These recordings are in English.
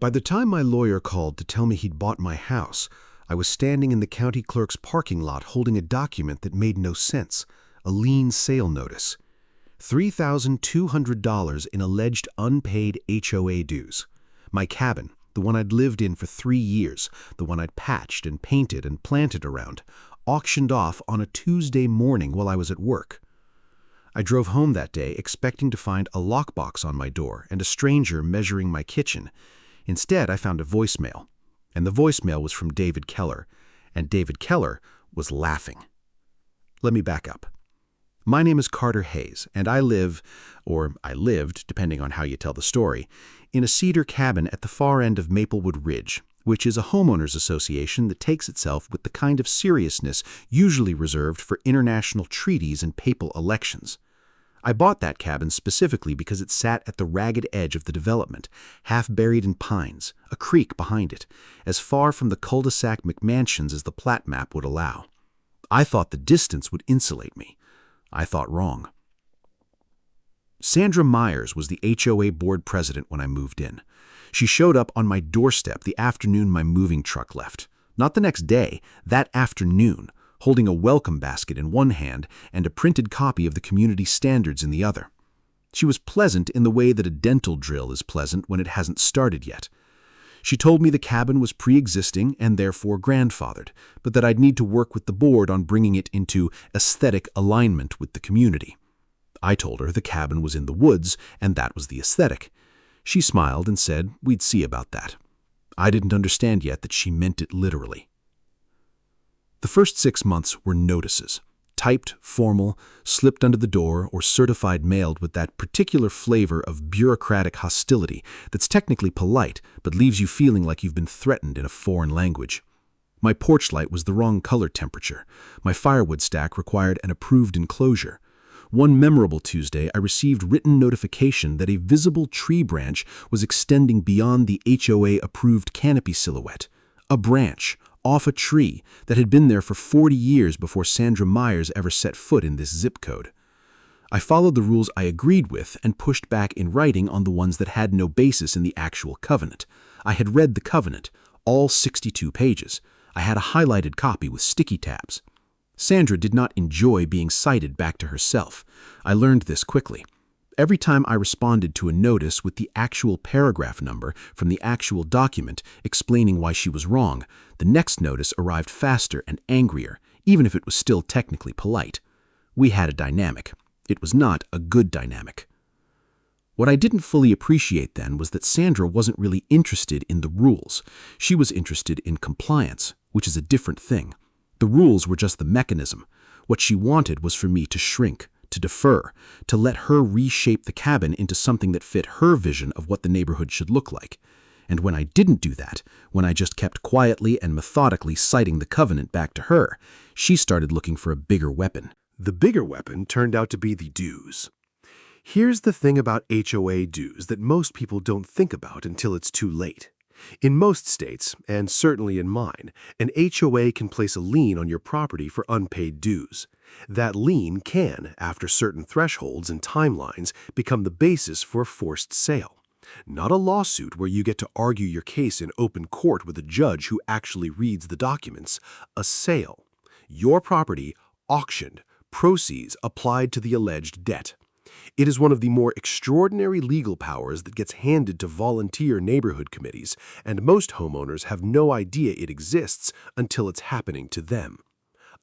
By the time my lawyer called to tell me he'd bought my house, I was standing in the county clerk's parking lot holding a document that made no sense, a lien sale notice. $3,200 in alleged unpaid HOA dues. My cabin, the one I'd lived in for 3 years, the one I'd patched and painted and planted around, auctioned off on a Tuesday morning while I was at work. I drove home that day expecting to find a lockbox on my door and a stranger measuring my kitchen. Instead, I found a voicemail, and the voicemail was from David Keller, and David Keller was laughing. Let me back up. My name is Carter Hayes, and I live, or I lived, depending on how you tell the story, in a cedar cabin at the far end of Maplewood Ridge, which is a homeowners association that takes itself with the kind of seriousness usually reserved for international treaties and papal elections. I bought that cabin specifically because it sat at the ragged edge of the development, half buried in pines, a creek behind it, as far from the cul-de-sac McMansions as the plat map would allow. I thought the distance would insulate me. I thought wrong. Sandra Meyers was the HOA board president when I moved in. She showed up on my doorstep the afternoon my moving truck left. Not the next day, that afternoon, holding a welcome basket in one hand and a printed copy of the community standards in the other. She was pleasant in the way that a dental drill is pleasant when it hasn't started yet. She told me the cabin was pre-existing and therefore grandfathered, but that I'd need to work with the board on bringing it into aesthetic alignment with the community. I told her the cabin was in the woods and that was the aesthetic. She smiled and said we'd see about that. I didn't understand yet that she meant it literally. The first 6 months were notices, typed, formal, slipped under the door, or certified mailed with that particular flavor of bureaucratic hostility that's technically polite but leaves you feeling like you've been threatened in a foreign language. My porch light was the wrong color temperature. My firewood stack required an approved enclosure. One memorable Tuesday, I received written notification that a visible tree branch was extending beyond the HOA-approved canopy silhouette. A branch, off a tree, that had been there for 40 years before Sandra Meyers ever set foot in this zip code. I followed the rules I agreed with and pushed back in writing on the ones that had no basis in the actual covenant. I had read the covenant, all 62 pages. I had a highlighted copy with sticky tabs. Sandra did not enjoy being cited back to herself. I learned this quickly. Every time I responded to a notice with the actual paragraph number from the actual document explaining why she was wrong, the next notice arrived faster and angrier, even if it was still technically polite. We had a dynamic. It was not a good dynamic. What I didn't fully appreciate then was that Sandra wasn't really interested in the rules. She was interested in compliance, which is a different thing. The rules were just the mechanism. What she wanted was for me to shrink, to defer, to let her reshape the cabin into something that fit her vision of what the neighborhood should look like. And when I didn't do that, when I just kept quietly and methodically citing the covenant back to her, she started looking for a bigger weapon. The bigger weapon turned out to be the dues. Here's the thing about HOA dues that most people don't think about until it's too late. In most states, and certainly in mine, an HOA can place a lien on your property for unpaid dues. That lien can, after certain thresholds and timelines, become the basis for a forced sale. Not a lawsuit where you get to argue your case in open court with a judge who actually reads the documents. A sale. Your property auctioned, proceeds applied to the alleged debt. It is one of the more extraordinary legal powers that gets handed to volunteer neighborhood committees, and most homeowners have no idea it exists until it's happening to them.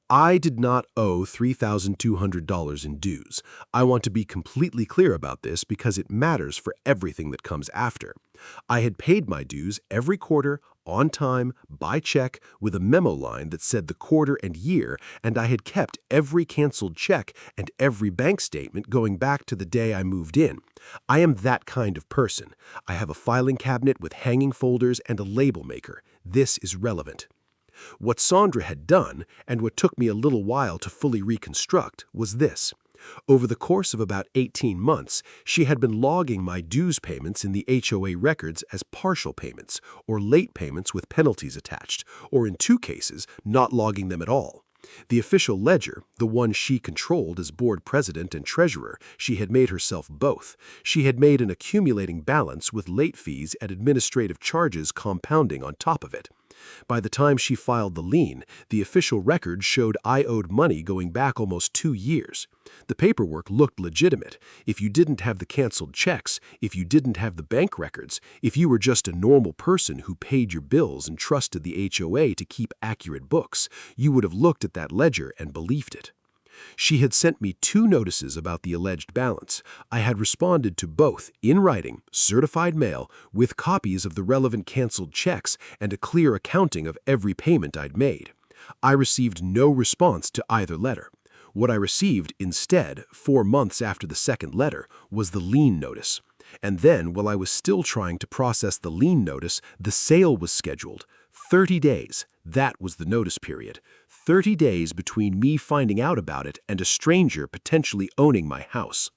I did not owe $3,200 in dues. I want to be completely clear about this because it matters for everything that comes after. I had paid my dues every quarter, on time, by check, with a memo line that said the quarter and year, and I had kept every canceled check and every bank statement going back to the day I moved in. I am that kind of person. I have a filing cabinet with hanging folders and a label maker. This is relevant. What Sandra had done, and what took me a little while to fully reconstruct, was this. Over the course of about 18 months, she had been logging my dues payments in the HOA records as partial payments, or late payments with penalties attached, or in 2 cases, not logging them at all. The official ledger, the one she controlled as board president and treasurer, she had made herself both. She had made an accumulating balance with late fees and administrative charges compounding on top of it. By the time she filed the lien, the official record showed I owed money going back almost 2 years. The paperwork looked legitimate. If you didn't have the canceled checks, if you didn't have the bank records, if you were just a normal person who paid your bills and trusted the HOA to keep accurate books, you would have looked at that ledger and believed it. She had sent me 2 notices about the alleged balance. I had responded to both in writing, certified mail, with copies of the relevant canceled checks and a clear accounting of every payment I'd made. I received no response to either letter. What I received instead, 4 months after the second letter, was the lien notice. And then, while I was still trying to process the lien notice, the sale was scheduled. 30 days. That was the notice period. 30 days between me finding out about it and a stranger potentially owning my house.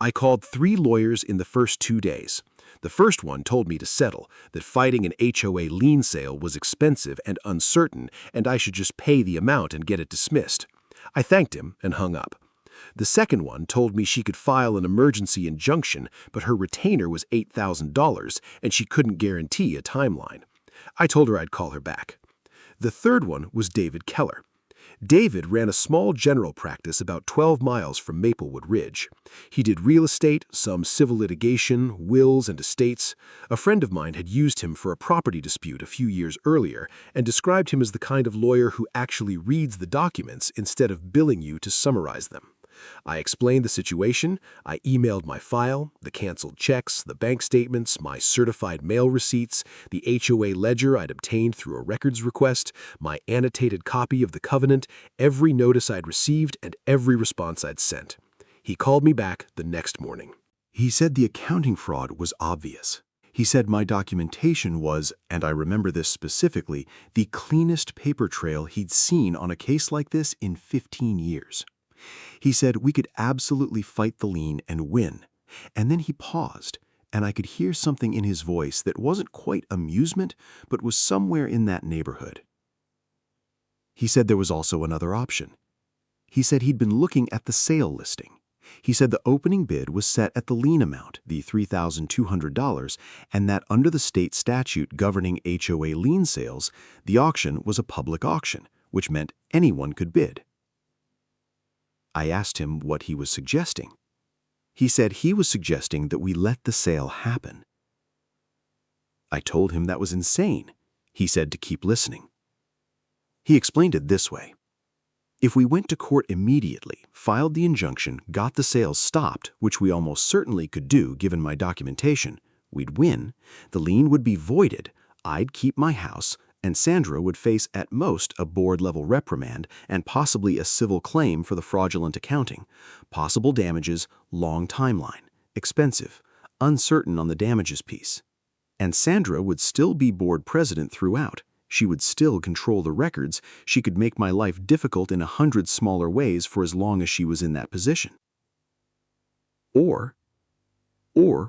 I called 3 lawyers in the first 2 days. The first one told me to settle, that fighting an HOA lien sale was expensive and uncertain, and I should just pay the amount and get it dismissed. I thanked him and hung up. The second one told me she could file an emergency injunction, but her retainer was $8,000 and she couldn't guarantee a timeline. I told her I'd call her back. The third one was David Keller. David ran a small general practice about 12 miles from Maplewood Ridge. He did real estate, some civil litigation, wills, and estates. A friend of mine had used him for a property dispute a few years earlier and described him as the kind of lawyer who actually reads the documents instead of billing you to summarize them. I explained the situation. I emailed my file, the canceled checks, the bank statements, my certified mail receipts, the HOA ledger I'd obtained through a records request, my annotated copy of the covenant, every notice I'd received, and every response I'd sent. He called me back the next morning. He said the accounting fraud was obvious. He said my documentation was, and I remember this specifically, the cleanest paper trail he'd seen on a case like this in 15 years. He said we could absolutely fight the lien and win. And then he paused, and I could hear something in his voice that wasn't quite amusement, but was somewhere in that neighborhood. He said there was also another option. He said he'd been looking at the sale listing. He said the opening bid was set at the lien amount, the $3,200, and that under the state statute governing HOA lien sales, the auction was a public auction, which meant anyone could bid. I asked him what he was suggesting. He said he was suggesting that we let the sale happen. I told him that was insane. He said to keep listening. He explained it this way. If we went to court immediately, filed the injunction, got the sales stopped, which we almost certainly could do given my documentation, we'd win, the lien would be voided, I'd keep my house, and Sandra would face at most a board-level reprimand and possibly a civil claim for the fraudulent accounting. Possible damages, long timeline, expensive, uncertain on the damages piece. And Sandra would still be board president throughout. She would still control the records. She could make my life difficult in 100 smaller ways for as long as she was in that position. Or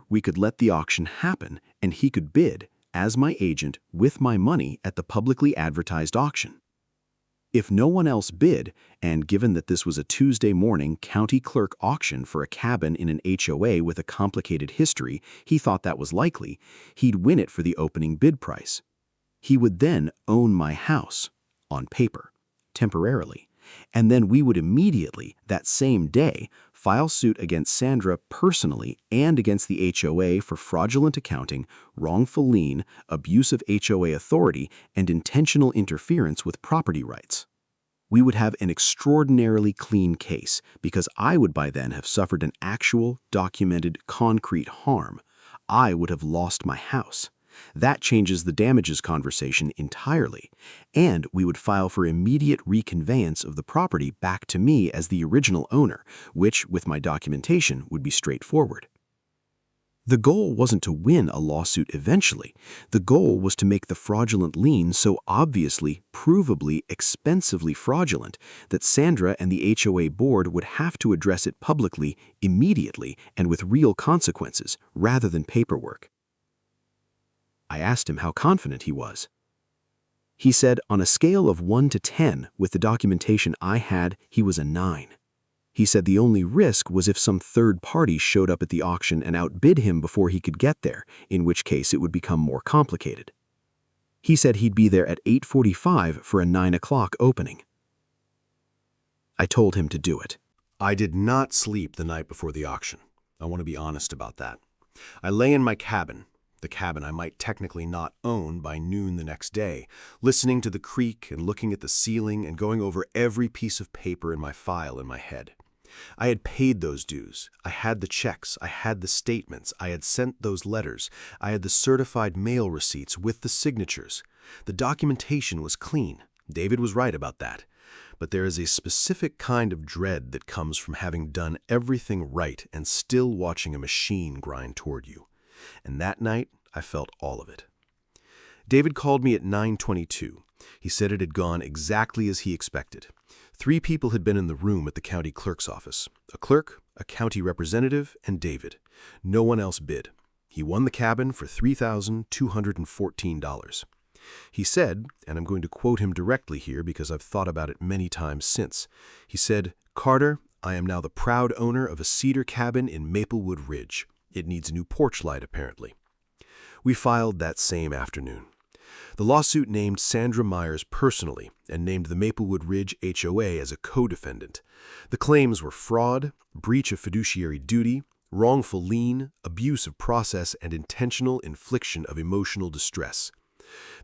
we could let the auction happen and he could bid as my agent with my money at the publicly advertised auction. If no one else bid, and given that this was a Tuesday morning county clerk auction for a cabin in an HOA with a complicated history, he thought that was likely, he'd win it for the opening bid price. He would then own my house, on paper, temporarily, and then we would immediately, that same day, file suit against Sandra personally and against the HOA for fraudulent accounting, wrongful lien, abuse of HOA authority, and intentional interference with property rights. We would have an extraordinarily clean case because I would by then have suffered an actual, documented, concrete harm. I would have lost my house. That changes the damages conversation entirely, and we would file for immediate reconveyance of the property back to me as the original owner, which, with my documentation, would be straightforward. The goal wasn't to win a lawsuit eventually. The goal was to make the fraudulent lien so obviously, provably, expensively fraudulent that Sandra and the HOA board would have to address it publicly, immediately, and with real consequences, rather than paperwork. I asked him how confident he was. He said on a scale of 1 to 10, with the documentation I had, he was a 9. He said the only risk was if some third party showed up at the auction and outbid him before he could get there, in which case it would become more complicated. He said he'd be there at 8:45 for a 9 o'clock opening. I told him to do it. I did not sleep the night before the auction. I want to be honest about that. I lay in my cabin, the cabin I might technically not own, by noon the next day, listening to the creak and looking at the ceiling and going over every piece of paper in my file in my head. I had paid those dues. I had the checks. I had the statements. I had sent those letters. I had the certified mail receipts with the signatures. The documentation was clean. David was right about that. But there is a specific kind of dread that comes from having done everything right and still watching a machine grind toward you. And that night, I felt all of it. David called me at 9:22. He said it had gone exactly as he expected. 3 people had been in the room at the county clerk's office: a clerk, a county representative, and David. No one else bid. He won the cabin for $3,214. He said, and I'm going to quote him directly here because I've thought about it many times since. He said, "Carter, I am now the proud owner of a cedar cabin in Maplewood Ridge. It needs a new porch light, apparently." We filed that same afternoon. The lawsuit named Sandra Meyers personally and named the Maplewood Ridge HOA as a co-defendant. The claims were fraud, breach of fiduciary duty, wrongful lien, abuse of process, and intentional infliction of emotional distress.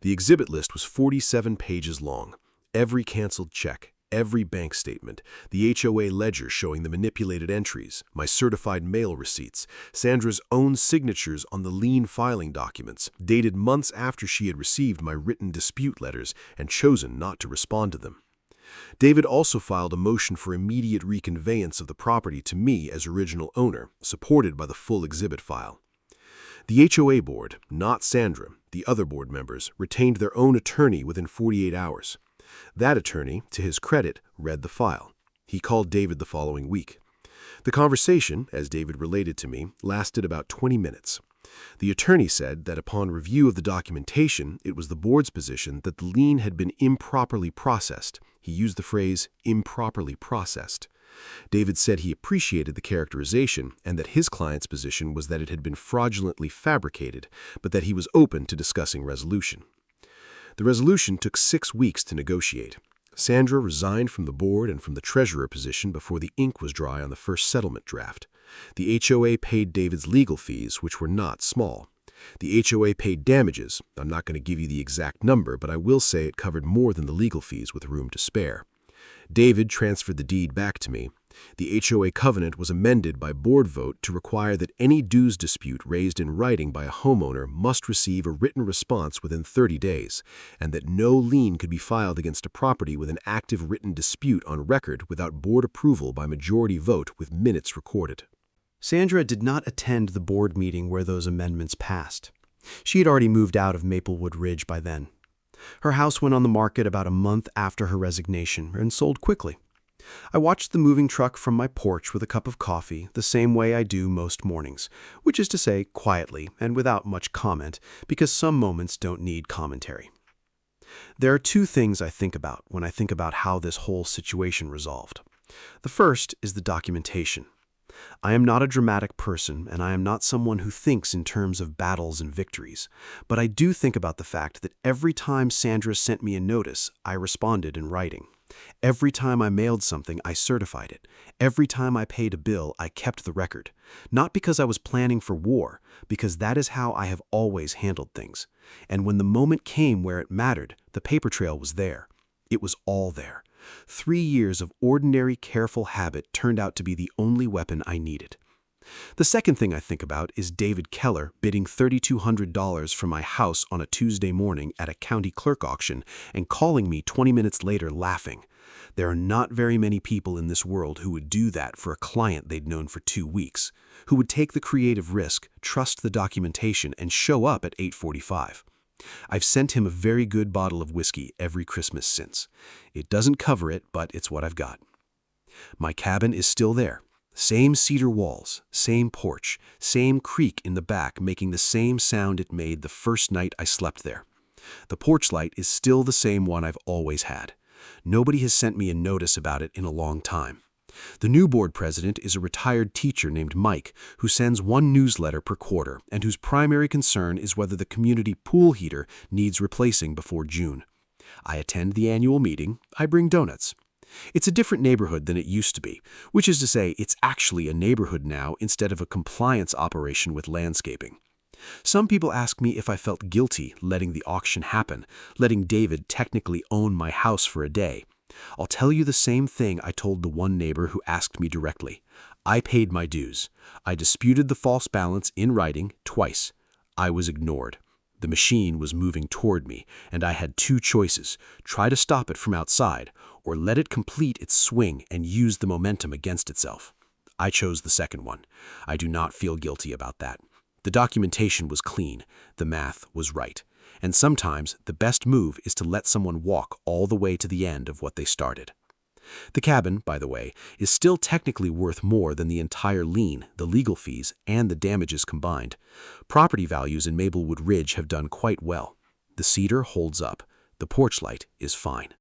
The exhibit list was 47 pages long. Every canceled check, every bank statement, the HOA ledger showing the manipulated entries, my certified mail receipts, Sandra's own signatures on the lien filing documents, dated months after she had received my written dispute letters and chosen not to respond to them. David also filed a motion for immediate reconveyance of the property to me as original owner, supported by the full exhibit file. The HOA board, not Sandra, the other board members, retained their own attorney within 48 hours. That attorney, to his credit, read the file. He called David the following week. The conversation, as David related to me, lasted about 20 minutes. The attorney said that upon review of the documentation, it was the board's position that the lien had been improperly processed. He used the phrase, improperly processed. David said he appreciated the characterization and that his client's position was that it had been fraudulently fabricated, but that he was open to discussing resolution. The resolution took 6 weeks to negotiate. Sandra resigned from the board and from the treasurer position before the ink was dry on the first settlement draft. The HOA paid David's legal fees, which were not small. The HOA paid damages. I'm not going to give you the exact number, but I will say it covered more than the legal fees with room to spare. David transferred the deed back to me. The HOA covenant was amended by board vote to require that any dues dispute raised in writing by a homeowner must receive a written response within 30 days, and that no lien could be filed against a property with an active written dispute on record without board approval by majority vote with minutes recorded. Sandra did not attend the board meeting where those amendments passed. She had already moved out of Maplewood Ridge by then. Her house went on the market about a month after her resignation and sold quickly. I watched the moving truck from my porch with a cup of coffee the same way I do most mornings, which is to say quietly and without much comment, because some moments don't need commentary. There are 2 things I think about when I think about how this whole situation resolved. The first is the documentation. I am not a dramatic person, and I am not someone who thinks in terms of battles and victories, but I do think about the fact that every time Sandra sent me a notice, I responded in writing. Every time I mailed something, I certified it. Every time I paid a bill, I kept the record. Not because I was planning for war, because that is how I have always handled things. And when the moment came where it mattered, the paper trail was there. It was all there. 3 years of ordinary, careful habit turned out to be the only weapon I needed. The second thing I think about is David Keller bidding $3,200 for my house on a Tuesday morning at a county clerk auction and calling me 20 minutes later laughing. There are not very many people in this world who would do that for a client they'd known for 2 weeks, who would take the creative risk, trust the documentation, and show up at 8:45. I've sent him a very good bottle of whiskey every Christmas since. It doesn't cover it, but it's what I've got. My cabin is still there. Same cedar walls, same porch, same creak in the back making the same sound it made the first night I slept there. The porch light is still the same one I've always had. Nobody has sent me a notice about it in a long time. The new board president is a retired teacher named Mike who sends one newsletter per quarter and whose primary concern is whether the community pool heater needs replacing before June. I attend the annual meeting. I bring donuts. It's a different neighborhood than it used to be, which is to say it's actually a neighborhood now instead of a compliance operation with landscaping. Some people ask me if I felt guilty letting the auction happen, letting David technically own my house for a day. I'll tell you the same thing I told the one neighbor who asked me directly. I paid my dues. I disputed the false balance in writing twice. I was ignored. The machine was moving toward me, and I had two choices: try to stop it from outside, or let it complete its swing and use the momentum against itself. I chose the second one. I do not feel guilty about that. The documentation was clean, the math was right, and sometimes the best move is to let someone walk all the way to the end of what they started. The cabin, by the way, is still technically worth more than the entire lien, the legal fees, and the damages combined. Property values in Maplewood Ridge have done quite well. The cedar holds up. The porch light is fine.